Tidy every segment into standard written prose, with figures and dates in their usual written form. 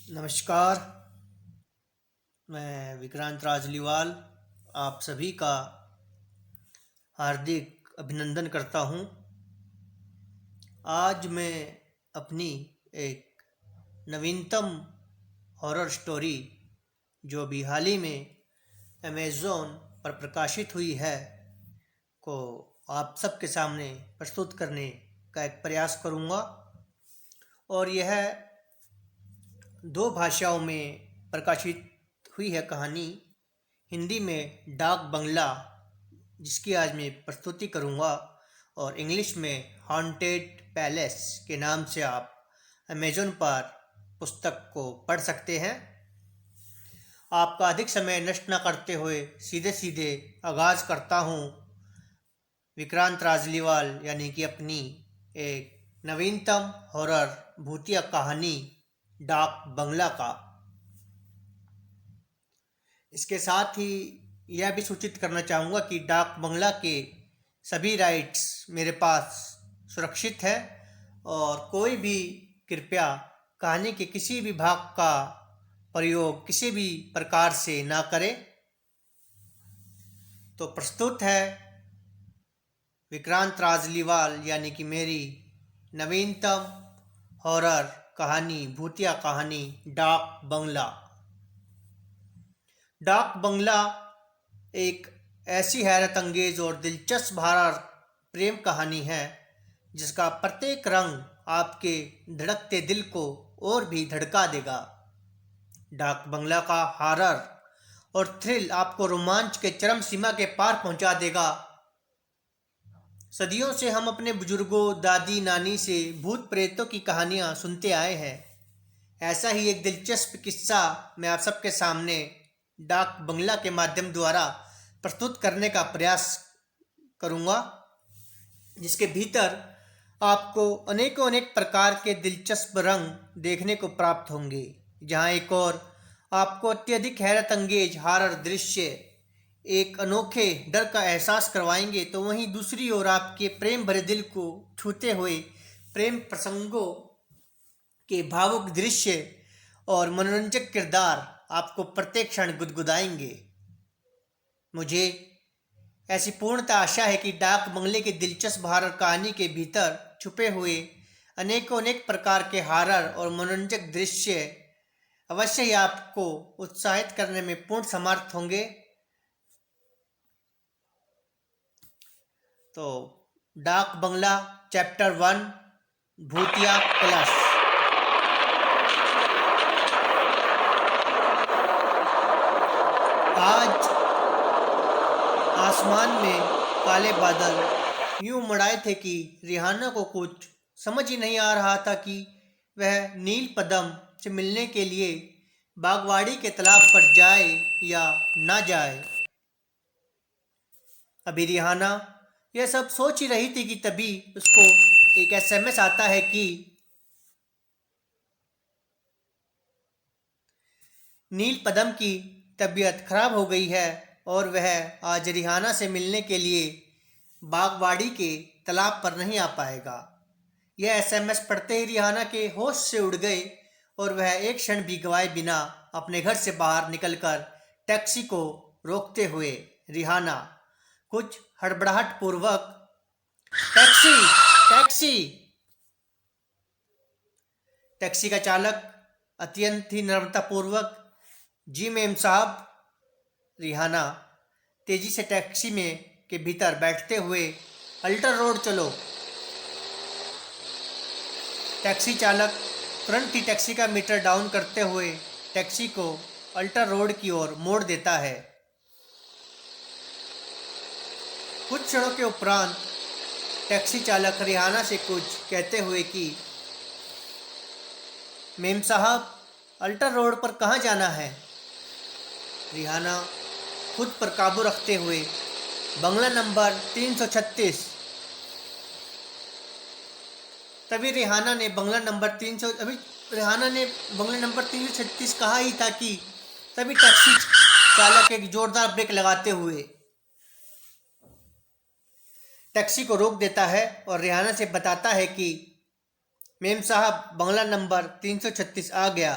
नमस्कार। मैं विक्रांत राजलीवाल आप सभी का हार्दिक अभिनंदन करता हूँ। आज मैं अपनी एक नवीनतम हॉरर स्टोरी जो अभी हाल ही में अमेज़ॉन पर प्रकाशित हुई है को आप सबके सामने प्रस्तुत करने का एक प्रयास करूँगा। और यह दो भाषाओं में प्रकाशित हुई है कहानी। हिंदी में डाक बंगला, जिसकी आज मैं प्रस्तुति करूँगा, और इंग्लिश में हॉन्टेड पैलेस के नाम से आप अमेज़न पर पुस्तक को पढ़ सकते हैं। आपका अधिक समय नष्ट न करते हुए सीधे सीधे आगाज़ करता हूँ विक्रांत राजलीवाल यानी कि अपनी एक नवीनतम हॉरर भूतिया कहानी डाक बंगला का। इसके साथ ही यह भी सूचित करना चाहूँगा कि डाक बंगला के सभी राइट्स मेरे पास सुरक्षित है और कोई भी कृपया कहानी के किसी भी भाग का प्रयोग किसी भी प्रकार से ना करे। तो प्रस्तुत है विक्रांत राजलीवाल यानी कि मेरी नवीनतम हॉरर कहानी, भूतिया कहानी डाक बंगला। डाक बंगला एक ऐसी हैरत अंगेज और दिलचस्प भरा प्रेम कहानी है जिसका प्रत्येक रंग आपके धड़कते दिल को और भी धड़का देगा। डाक बंगला का हॉरर और थ्रिल आपको रोमांच के चरम सीमा के पार पहुंचा देगा। सदियों से हम अपने बुजुर्गों, दादी नानी से भूत प्रेतों की कहानियां सुनते आए हैं। ऐसा ही एक दिलचस्प किस्सा मैं आप सबके सामने डाक बंगला के माध्यम द्वारा प्रस्तुत करने का प्रयास करूंगा, जिसके भीतर आपको अनेकों अनेक प्रकार के दिलचस्प रंग देखने को प्राप्त होंगे। जहां एक और आपको अत्यधिक हैरत अंगेज हॉरर दृश्य एक अनोखे डर का एहसास करवाएंगे, तो वहीं दूसरी ओर आपके प्रेम भरे दिल को छूते हुए प्रेम प्रसंगों के भावुक दृश्य और मनोरंजक किरदार आपको प्रत्येक क्षण गुदगुदाएंगे। मुझे ऐसी पूर्णतः आशा है कि डाक बंगले की दिलचस्प हॉरर कहानी के भीतर छुपे हुए अनेकों अनेक प्रकार के हॉरर और मनोरंजक दृश्य अवश्य ही आपको उत्साहित करने में पूर्ण समर्थ होंगे। तो डाक बंगला चैप्टर 1 भूतिया कलश। आज आसमान में काले बादल यूं मड़ाए थे कि रिहाना को कुछ समझ ही नहीं आ रहा था कि वह नील पदम से मिलने के लिए बागवाड़ी के तालाब पर जाए या ना जाए। अभी रिहाना यह सब सोच ही रही थी कि तभी उसको एक एसएमएस आता है कि नील पदम की तबीयत खराब हो गई है और वह आज रिहाना से मिलने के लिए बागवाड़ी के तालाब पर नहीं आ पाएगा। यह एसएमएस पढ़ते ही रिहाना के होश से उड़ गए और वह एक क्षण भी गवाए बिना अपने घर से बाहर निकलकर टैक्सी को रोकते हुए रिहाना कुछ हड़बड़ाहट पूर्वक टैक्सी टैक्सी टैक्सी का चालक अत्यंत ही नम्रतापूर्वक जी मैम साहब। रिहाना तेजी से टैक्सी में के भीतर बैठते हुए अल्टर रोड चलो। टैक्सी चालक तुरंत ही टैक्सी का मीटर डाउन करते हुए टैक्सी को अल्टर रोड की ओर मोड़ देता है। कुछ क्षणों के उपरांत टैक्सी चालक रिहाना से कुछ कहते हुए कि मेम साहब, अल्टर रोड पर कहाँ जाना है? रिहाना खुद पर काबू रखते हुए बंगला नंबर 336। तभी रिहाना ने बंगला नंबर 336 कहा ही था कि तभी टैक्सी चालक एक जोरदार ब्रेक लगाते हुए टैक्सी को रोक देता है और रिहाना से बताता है कि मेम साहब, बंगला नंबर 336 आ गया।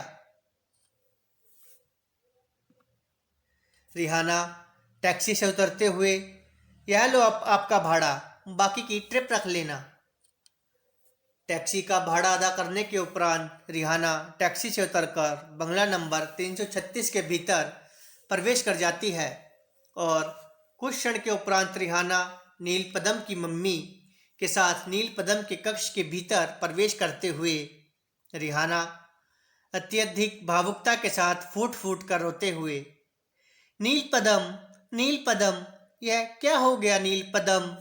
रिहाना टैक्सी से उतरते हुए, यह लो आपका भाड़ा, बाकी की ट्रिप रख लेना। टैक्सी का भाड़ा अदा करने के उपरांत रिहाना टैक्सी से उतरकर बंगला नंबर 336 के भीतर प्रवेश कर जाती है और कुछ क्षण के उपरांत रिहाना नील पदम की मम्मी के साथ नील पदम के कक्ष के भीतर प्रवेश करते हुए रिहाना अत्यधिक भावुकता के साथ फूट फूट कर रोते हुए, नील पदम, यह क्या हो गया नील पदम?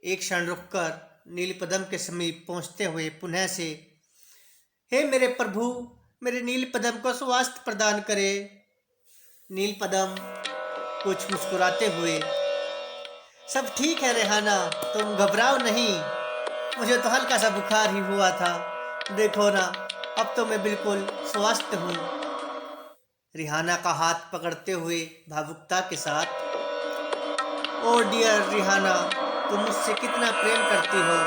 एक क्षण रुककर नील पदम के समीप पहुंचते हुए पुनः से, हे मेरे प्रभु, मेरे नील पदम को स्वास्थ्य प्रदान करे। नील पदम कुछ मुस्कुराते हुए, सब ठीक है रेहाना, तुम घबराओ नहीं, मुझे तो हल्का सा बुखार ही हुआ था, देखो ना, अब तो मैं बिल्कुल स्वस्थ हूँ। रिहाना का हाथ पकड़ते हुए भावुकता के साथ, ओ डियर रिहाना, तुम मुझसे कितना प्रेम करती हो।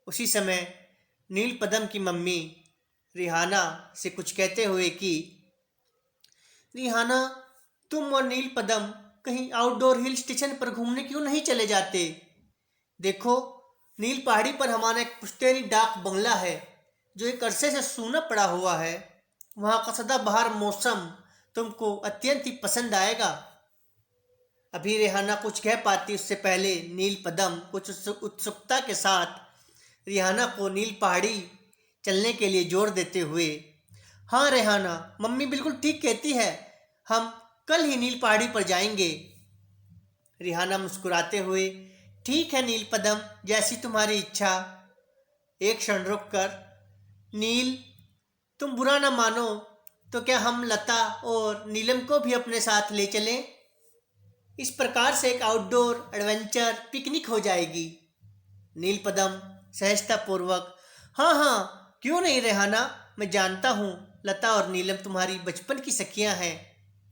उसी समय नील पदम की मम्मी रिहाना से कुछ कहते हुए कि रिहाना, तुम और नील पदम कहीं आउटडोर हिल स्टेशन पर घूमने क्यों नहीं चले जाते? देखो, नील पहाड़ी पर हमारा एक पुश्तैनी डाक बंगला है जो एक अरसे से सूना पड़ा हुआ है। वहाँ का सदाबहार मौसम तुमको अत्यंत ही पसंद आएगा। अभी रेहाना कुछ कह पाती उससे पहले नील पदम कुछ उत्सुकता के साथ रिहाना को नील पहाड़ी चलने के लिए जोर देते हुए, हाँ रेहाना, मम्मी बिल्कुल ठीक कहती है, हम कल ही नील पहाड़ी पर जाएंगे। रिहाना मुस्कुराते हुए, ठीक है नील पदम, जैसी तुम्हारी इच्छा। एक क्षण रुककर, नील, तुम बुरा ना मानो तो क्या हम लता और नीलम को भी अपने साथ ले चलें? इस प्रकार से एक आउटडोर एडवेंचर पिकनिक हो जाएगी। नील पदम सहजतापूर्वक, हाँ हाँ, क्यों नहीं रेहाना, मैं जानता हूँ लता और नीलम तुम्हारी बचपन की सखियाँ हैं।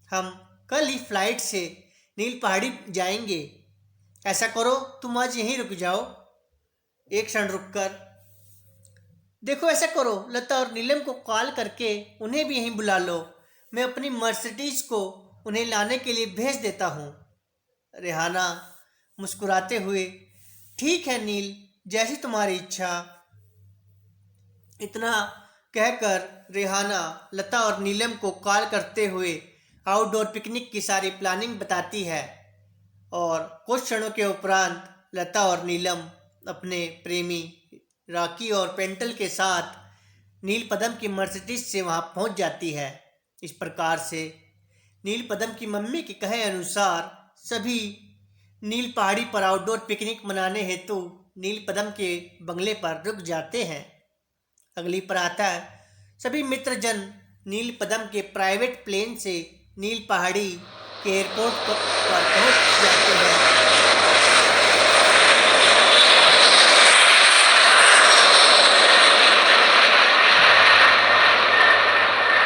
हम कल ही फ्लाइट से नील पहाड़ी जाएंगे। ऐसा करो, तुम आज यहीं रुक जाओ। एक क्षण रुककर, देखो ऐसा करो, लता और नीलम को कॉल करके उन्हें भी यहीं बुला लो। मैं अपनी मर्सिडीज को उन्हें लाने के लिए भेज देता हूँ। रेहाना मुस्कुराते हुए, ठीक है नील, जैसी तुम्हारी इच्छा। इतना कहकर रेहाना लता और नीलम को कॉल करते हुए आउटडोर पिकनिक की सारी प्लानिंग बताती है और कुछ क्षणों के उपरांत लता और नीलम अपने प्रेमी रॉकी और पेंटल के साथ नील पदम की मर्सिडीज से वहां पहुंच जाती है। इस प्रकार से नील पदम की मम्मी के कहे अनुसार सभी नील पहाड़ी पर आउटडोर पिकनिक मनाने हेतु नील पदम के बंगले पर रुक जाते हैं। अगली प्रातः सभी मित्रजन नील पदम के प्राइवेट प्लेन से नील पहाड़ी के एयरपोर्ट पर पहुंच जाते हैं।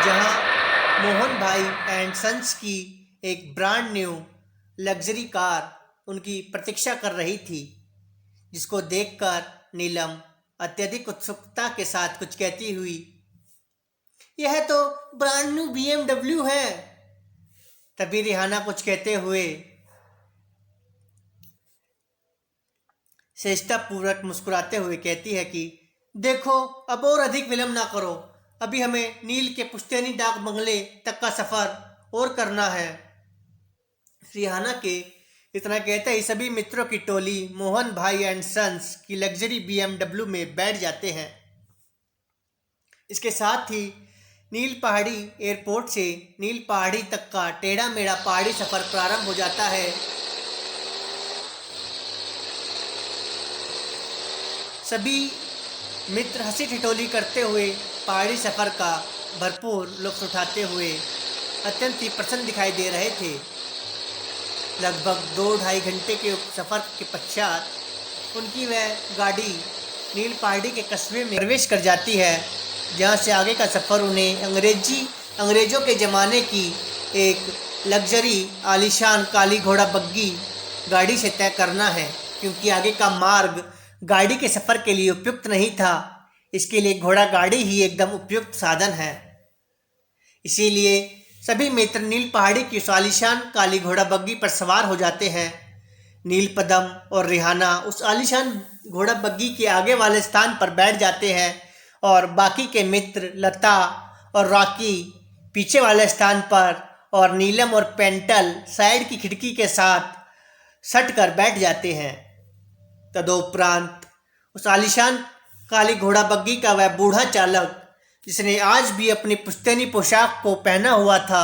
जहां मोहन भाई एंड सन्स की एक ब्रांड न्यू लग्जरी कार उनकी प्रतीक्षा कर रही थी, जिसको देखकर नीलम अत्यधिक उत्सुकता के साथ कुछ कहती हुई, यह तो ब्रांड न्यू BMW है। तभी रिहाना कुछ कहते हुए चेष्टापूर्वक मुस्कुराते हुए कहती है कि देखो, अब और अधिक विलंब ना करो, अभी हमें नील के पुश्तैनी डाक बंगले तक का सफर और करना है। रिहाना के इतना कहते ही सभी मित्रों की टोली मोहन भाई एंड सन्स की लग्जरी BMW में बैठ जाते हैं। इसके साथ ही नील पहाड़ी एयरपोर्ट से नील पहाड़ी तक का टेढ़ा मेढ़ा पहाड़ी सफर प्रारंभ हो जाता है। सभी मित्र हंसी ठिठोली करते हुए पहाड़ी सफर का भरपूर लुत्फ उठाते हुए अत्यंत ही प्रसन्न दिखाई दे रहे थे। लगभग 2-2.5 घंटे के सफ़र के पश्चात उनकी वह गाड़ी नील पहाड़ी के कस्बे में प्रवेश कर जाती है, जहां से आगे का सफ़र उन्हें अंग्रेज़ों के ज़माने की एक लग्जरी आलीशान काली घोड़ा बग्गी गाड़ी से तय करना है, क्योंकि आगे का मार्ग गाड़ी के सफ़र के लिए उपयुक्त नहीं था। इसके लिए घोड़ा गाड़ी ही एकदम उपयुक्त साधन है। इसीलिए सभी मित्र नील पहाड़ी की उस आलीशान काली घोड़ा बग्गी पर सवार हो जाते हैं। नील पदम और रिहाना उस आलीशान घोड़ा बग्गी के आगे वाले स्थान पर बैठ जाते हैं और बाकी के मित्र लता और रॉकी पीछे वाले स्थान पर और नीलम और पेंटल साइड की खिड़की के साथ सट कर बैठ जाते हैं। तदोपरांत उस आलीशान काली घोड़ा बग्गी का वह बूढ़ा चालक जिसने आज भी अपनी पुश्तैनी पोशाक को पहना हुआ था,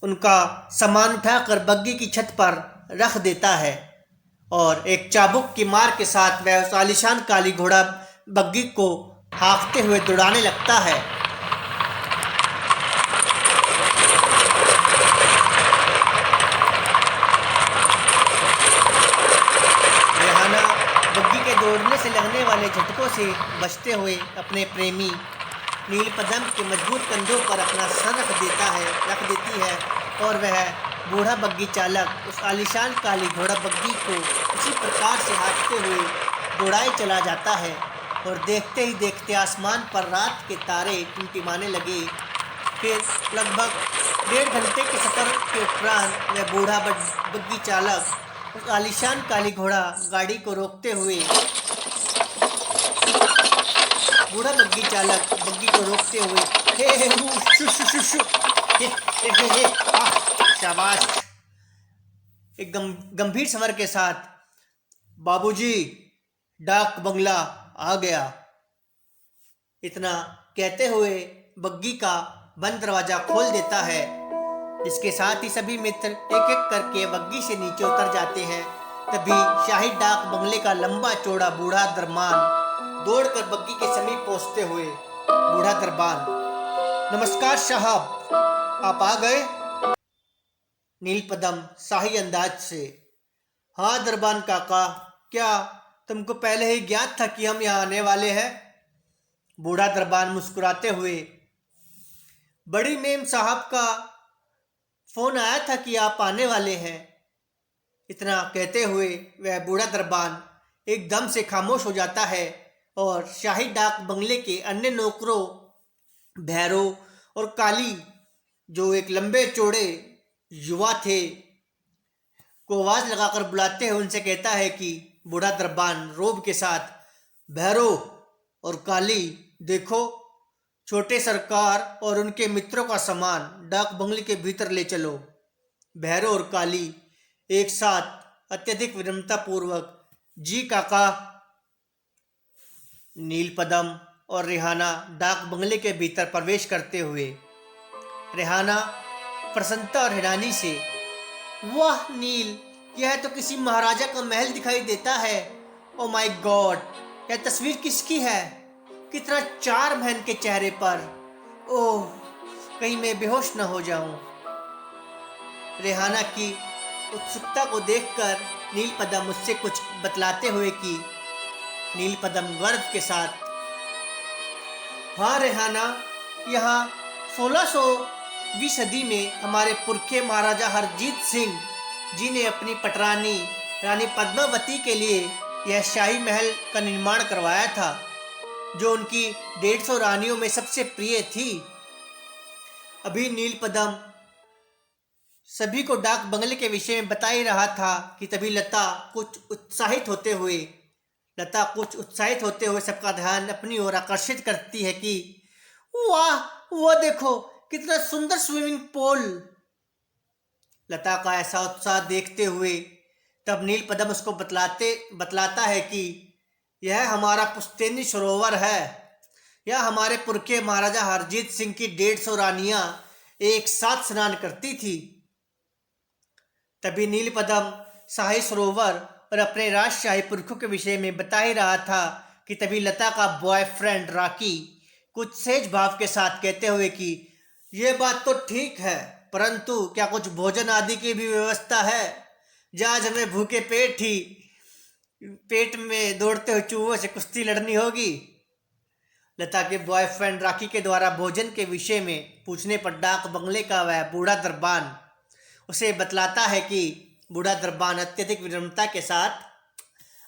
उनका सामान उठाकर बग्गी की छत पर रख देता है और एक चाबुक की मार के साथ वह उस आलीशान काली घोड़ा बग्गी को हाँकते हुए दौड़ाने लगता है। रेहाना बग्गी के दौड़ने से लगने वाले झटकों से बचते हुए अपने प्रेमी नील पदम के मजबूत कंधों पर अपना सर रख देती है और वह बूढ़ा बग्गी चालक उस आलीशान काली घोड़ा बग्गी को उसी प्रकार से हाँकते हुए दौड़ाए चला जाता है और देखते ही देखते आसमान पर रात के तारे टिमटिमाने लगे। फिर लगभग 1.5 घंटे के सफ़र के उपरांत वह बूढ़ा बग्गी चालक उस आलीशान काली घोड़ा गाड़ी को रोकते हुए शाबाश एक गंभीर स्वर के साथ, बाबूजी डाक बंगला आ गया। इतना कहते हुए बग्गी का बंद दरवाजा खोल देता है, जिसके साथ ही सभी मित्र एक एक करके बग्गी से नीचे उतर जाते हैं। तभी शाही डाक बंगले का लंबा चौड़ा बूढ़ा दरबान दौड़कर बग्गी के समीप पहुंचते हुए, बूढ़ा दरबान, नमस्कार साहब, आप आ गए? नील पदम शाही अंदाज से, हाँ दरबान काका, क्या तुमको पहले ही ज्ञात था कि हम यहाँ आने वाले हैं? बूढ़ा दरबान मुस्कुराते हुए, बड़ी मेम साहब का फोन आया था कि आप आने वाले हैं। इतना कहते हुए वह बूढ़ा दरबान एकदम से खामोश हो जाता है और शाही डाक बंगले के अन्य नौकरों भैरव और काली, जो एक लंबे चौड़े युवा थे, को आवाज लगाकर बुलाते हुए उनसे कहता है कि बूढ़ा दरबान रोब के साथ, भैरव और काली, देखो छोटे सरकार और उनके मित्रों का सामान डाक बंगले के भीतर ले चलो। भैरव और काली एक साथ अत्यधिक विनम्रता पूर्वक, जी काका। नील पदम और रेहाना डाक बंगले के भीतर प्रवेश करते हुए, रेहाना प्रसन्नता और हैरानी से, वाह नील, यह तो किसी महाराजा का महल दिखाई देता है। ओ माय गॉड, यह तस्वीर किसकी है? कितना चार्म है इनके चेहरे पर। ओह, कहीं मैं बेहोश न हो जाऊं। रेहाना की उत्सुकता को देखकर नील पदम मुझसे कुछ बतलाते हुए कि नील पदम गर्व के साथ, हाँ रेहाना, यहाँ 1600वीं सदी में हमारे पुरखे महाराजा हरजीत सिंह जी ने अपनी पटरानी रानी पद्मावती के लिए यह शाही महल का निर्माण करवाया था, जो उनकी 150 रानियों में सबसे प्रिय थी। अभी नील पदम सभी को डाक बंगले के विषय में बता ही रहा था कि तभी लता कुछ उत्साहित होते हुए सबका ध्यान अपनी ओर आकर्षित करती है कि वाह, वो देखो कितना सुंदर स्विमिंग पूल। लता का ऐसा उत्साह देखते हुए तब नील पदम उसको बतलाता है कि यह हमारा पुश्तैनी सरोवर है। यह हमारे पुरखे महाराजा हरजीत सिंह की 150 रानियां एक साथ स्नान करती थी। तभी नील पदम शाही सरोवर और अपने राजशाही पुरखों के विषय में बता ही रहा था कि तभी लता का बॉयफ्रेंड रॉकी कुछ सहज भाव के साथ कहते हुए कि यह बात तो ठीक है, परंतु क्या कुछ भोजन आदि की भी व्यवस्था है? जहाज हमें भूखे पेट में दौड़ते हुए चूहों से कुश्ती लड़नी होगी। लता के बॉयफ्रेंड रॉकी के द्वारा भोजन के विषय में पूछने पर डाक बंगले का वह बूढ़ा दरबान उसे बतलाता है कि बूढ़ा दरबान अत्यधिक विनम्रता के साथ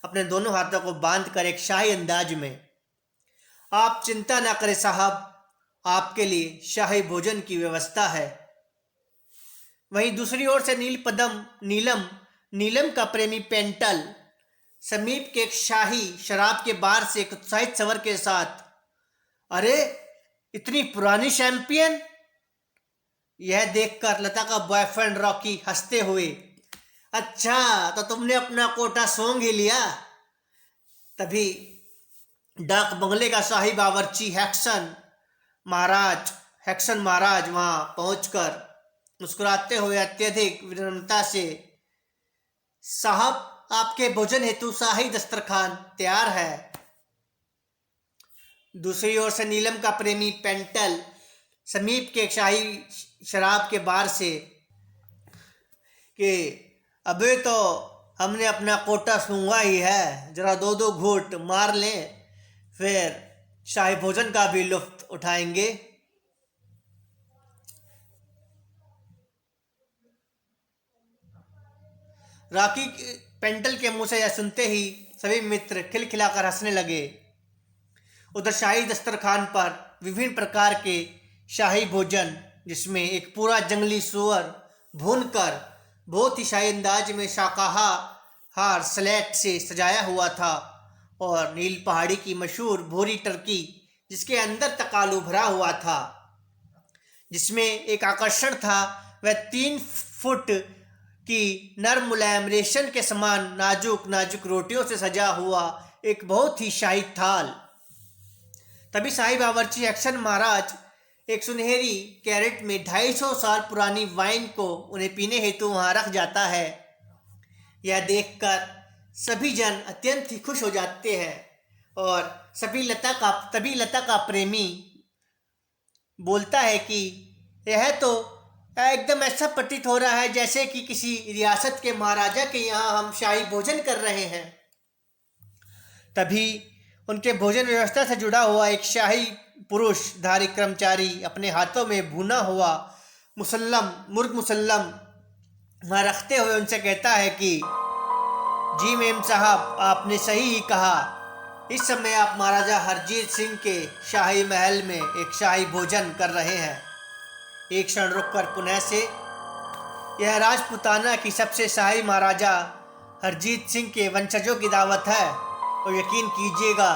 अपने दोनों हाथों को बांधकर एक शाही अंदाज में, आप चिंता ना करें साहब, आपके लिए शाही भोजन की व्यवस्था है। वहीं दूसरी ओर से नीलम का प्रेमी पेंटल समीप के एक शाही शराब के बार से एक उत्साहित स्वर के साथ, अरे इतनी पुरानी चैंपियन। यह देखकर लता का बॉयफ्रेंड रॉकी हंसते हुए, अच्छा तो तुमने अपना कोटा सोंग ही लिया। तभी डाक बंगले का शाही बावर्ची हैक्सन महाराज वहां पहुंचकर मुस्कुराते हुए अत्यधिक विनम्रता से, साहब आपके भोजन हेतु शाही दस्तरखान तैयार है। दूसरी ओर से नीलम का प्रेमी पेंटल समीप के शाही शराब के बार से कि अबे तो हमने अपना कोटा सूंघा ही है, जरा दो दो घूंट मार लें, फिर शाही भोजन का भी लुत्फ उठाएंगे। रॉकी पेंटल के मुंह से यह सुनते ही सभी मित्र खिलखिलाकर हंसने लगे। उधर शाही दस्तरखान पर विभिन्न प्रकार के शाही भोजन, जिसमें एक पूरा जंगली सूअर भूनकर बहुत ही शाही अंदाज में शाकाहार स्लेट से सजाया हुआ था, और नील पहाड़ी की मशहूर भूरी टर्की जिसके अंदर तक आलू भरा हुआ था, जिसमें एक आकर्षण था वह 3 फुट की नर्म मुलायम रेशम के समान नाजुक नाजुक रोटियों से सजा हुआ एक बहुत ही शाही थाल। तभी शाही बावर्ची एक्शन महाराज एक सुनहरी कैरेट में 250 साल पुरानी वाइन को उन्हें पीने हेतु वहां रख जाता है। यह देखकर सभी जन अत्यंत ही खुश हो जाते हैं, और तभी लता का प्रेमी बोलता है कि यह तो एकदम ऐसा प्रतीत हो रहा है जैसे कि किसी रियासत के महाराजा के यहाँ हम शाही भोजन कर रहे हैं। तभी उनके भोजन व्यवस्था से जुड़ा हुआ एक शाही पुरुष धारी कर्मचारी अपने हाथों में भुना हुआ मुर्ग मुसल्लम वहाँ रखते हुए उनसे कहता है कि जी मेम साहब, आपने सही ही कहा, इस समय आप महाराजा हरजीत सिंह के शाही महल में एक शाही भोजन कर रहे हैं। एक क्षण रुककर पुनः से, यह राजपुताना की सबसे शाही महाराजा हरजीत सिंह के वंशजों की दावत है, और यकीन कीजिएगा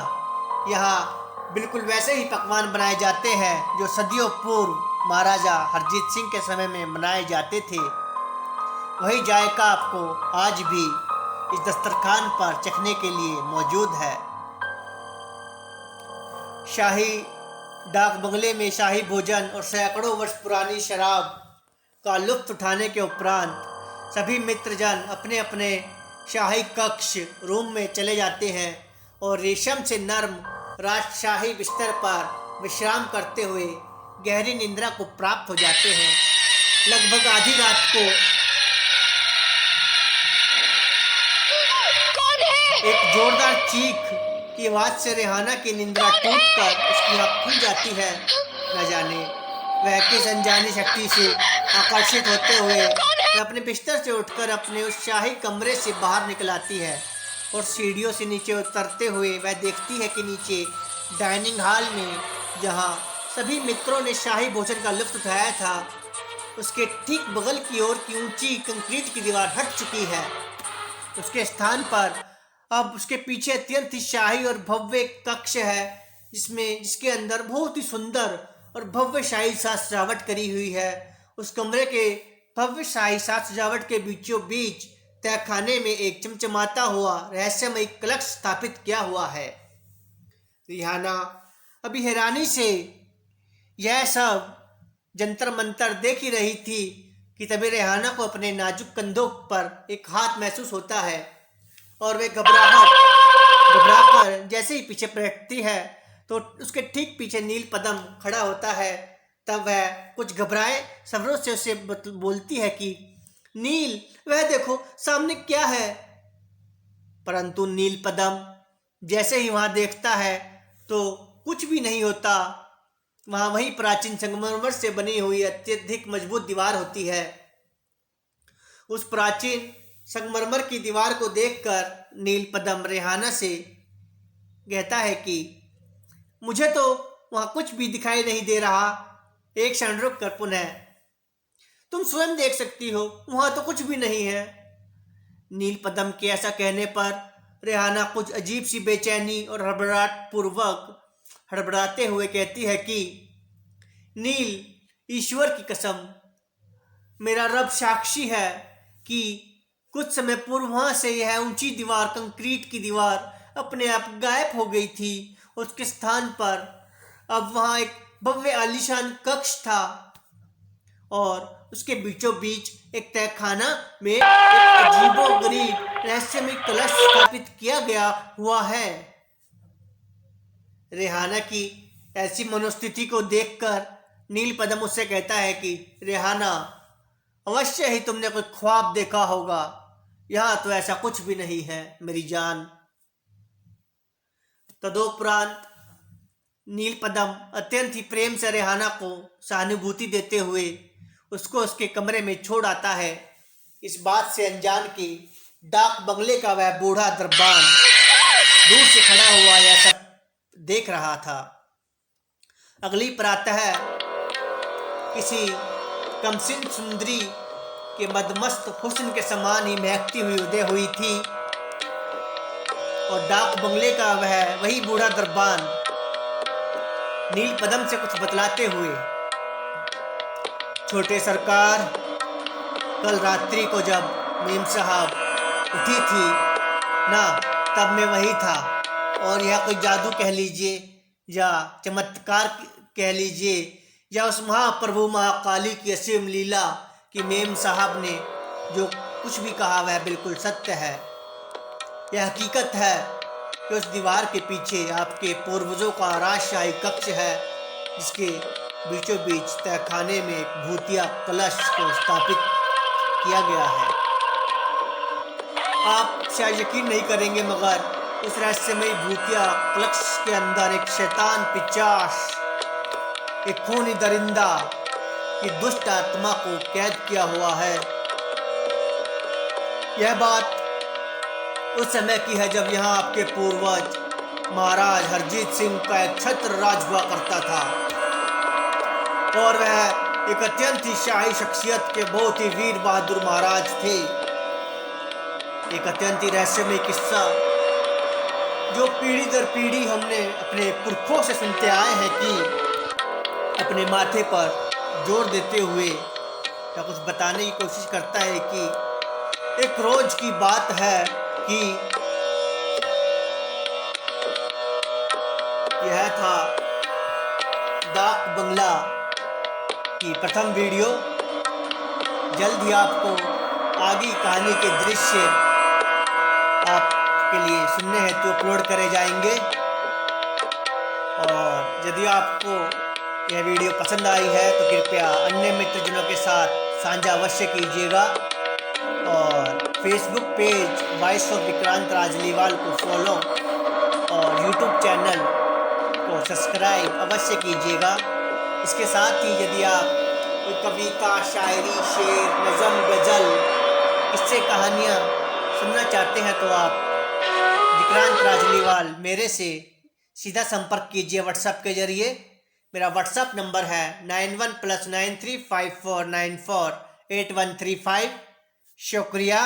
यहाँ बिल्कुल वैसे ही पकवान बनाए जाते हैं जो सदियों पूर्व महाराजा हरजीत सिंह के समय में बनाए जाते थे। वही जायका आपको आज भी इस दस्तरखान पर चखने के लिए मौजूद है। शाही डाक बंगले में शाही भोजन और सैकड़ों वर्ष पुरानी शराब का लुत्फ उठाने के उपरांत सभी मित्रजन अपने अपने शाही कक्ष रूम में चले जाते हैं और रेशम से नर्म राजशाही बिस्तर पर विश्राम करते हुए गहरी निंद्रा को प्राप्त हो जाते हैं। लगभग आधी रात को एक जोरदार चीख की आवाज से रेहाना की निंद्रा टूटकर उसकी आँख खुल जाती है। न जाने वह किस अनजानी शक्ति से आकर्षित होते हुए वह अपने बिस्तर से उठकर अपने उस शाही कमरे से बाहर निकल आती है, और सीढ़ियों से नीचे उतरते हुए वह देखती है कि नीचे डाइनिंग हॉल में जहाँ सभी मित्रों ने शाही भोजन का लुत्फ उठाया था, उसके ठीक बगल की ओर की ऊंची कंक्रीट की दीवार हट चुकी है। उसके स्थान पर अब उसके पीछे अत्यंत ही शाही और भव्य कक्ष है, जिसके अंदर बहुत ही सुंदर और भव्य शाही साज सजावट करी हुई है। उस कमरे के भव्य शाही साज सजावट के बीचों बीच तहखाने में एक चमचमाता हुआ रहस्यमय कलश स्थापित किया हुआ है। रिहाना अभी हैरानी से यह सब जंतर मंतर देख ही रही थी कि तभी रेहाना को अपने नाजुक कंधों पर एक हाथ महसूस होता है, और वे घबराकर जैसे ही पीछे पलटती है तो उसके ठीक पीछे नील पदम खड़ा होता है। तब वह कुछ घबराए स्वरों से उसे बोलती है कि नील, वह देखो सामने क्या है। परंतु नील पदम जैसे ही वहां देखता है तो कुछ भी नहीं होता। वहां वही प्राचीन संगमरमर से बनी हुई अत्यधिक मजबूत दीवार होती है। उस प्राचीन संगमरमर की दीवार को देखकर नील पदम रेहाना से कहता है कि मुझे तो वहां कुछ भी दिखाई नहीं दे रहा। एक क्षण रुक कर पुनः, तुम स्वयं देख सकती हो, वहां तो कुछ भी नहीं है। नील पदम के ऐसा कहने पर रेहाना कुछ अजीब सी बेचैनी और हड़बड़ाते हुए कहती है कि नील, ईश्वर की कसम, मेरा रब साक्षी है कि कुछ समय पूर्व वहां से यह ऊंची दीवार, कंक्रीट की दीवार, अपने आप गायब हो गई थी। उसके स्थान पर अब वहां एक भव्य आलीशान कक्ष था और उसके बीचों बीच एक तहखाना में एक अजीबोगरीब रहस्यमय कलश स्थापित किया गया हुआ है। रेहाना की ऐसी मनोस्थिति को देखकर नील पदम उससे कहता है कि रेहाना, अवश्य ही तुमने कोई ख्वाब देखा होगा, यहां तो ऐसा कुछ भी नहीं है मेरी जान। तदोपरांत नील पदम अत्यंत ही प्रेम से रेहाना को सहानुभूति देते हुए उसको उसके कमरे में छोड़ आता है, इस बात से अनजान कि डाक बंगले का वह बूढ़ा दरबान दूर से खड़ा हुआ यह सब देख रहा था। अगली प्रातः किसी कमसिन सुंदरी के मदमस्त हुस्न के समान ही महकती हुई उदय हुई थी और डाक बंगले का वही बूढ़ा दरबान नील पदम से कुछ बतलाते हुए, छोटे सरकार, कल रात्रि को जब मेम साहब उठी थी ना, तब मैं वही था और यह कोई जादू कह लीजिए या चमत्कार कह लीजिए या उस महाप्रभु महाकाली की असीम लीला कि मेम साहब ने जो कुछ भी कहा वह बिल्कुल सत्य है। यह हकीकत है कि उस दीवार के पीछे आपके पूर्वजों का राजशाही कक्ष है, जिसके बीचों बीच तहखाने में एक भूतिया कलश को स्थापित किया गया है। आप शायद यकीन नहीं करेंगे, मगर उस रहस्यमय भूतिया कलश के अंदर एक शैतान पिशाच, एक खूनी दरिंदा की दुष्ट आत्मा को कैद किया हुआ है। यह बात उस समय की है जब यहाँ आपके पूर्वज महाराज हरजीत सिंह का एक छत्र राज हुआ करता था और वह एक अत्यंत ही शाही शख्सियत के बहुत ही वीर बहादुर महाराज थे। एक अत्यंत ही रहस्यमय किस्सा जो पीढ़ी दर पीढ़ी हमने अपने पुरखों से सुनते आए हैं कि अपने माथे पर जोर देते हुए या कुछ बताने की कोशिश करता है कि एक रोज की बात है कि यह था डाक बंगला की प्रथम वीडियो। जल्द ही आपको आगे कहानी के दृश्य आपके लिए सुनने हेतु अपलोड करे जाएंगे और यदि आपको यह वीडियो पसंद आई है तो कृपया अन्य मित्रजनों के साथ साझा अवश्य कीजिएगा और Facebook page voice of Vikrant Rajliwal को फॉलो और यूट्यूब चैनल को सब्सक्राइब अवश्य कीजिएगा। इसके साथ ही यदि आप कोई कविता, शायरी, शेर, नज़म, गज़ल, किस्से, कहानियाँ सुनना चाहते हैं तो आप विक्रांत राजलीवाल मेरे से सीधा संपर्क कीजिए व्हाट्सएप के जरिए। मेरा व्हाट्सएप नंबर है 91+9354948135। शुक्रिया।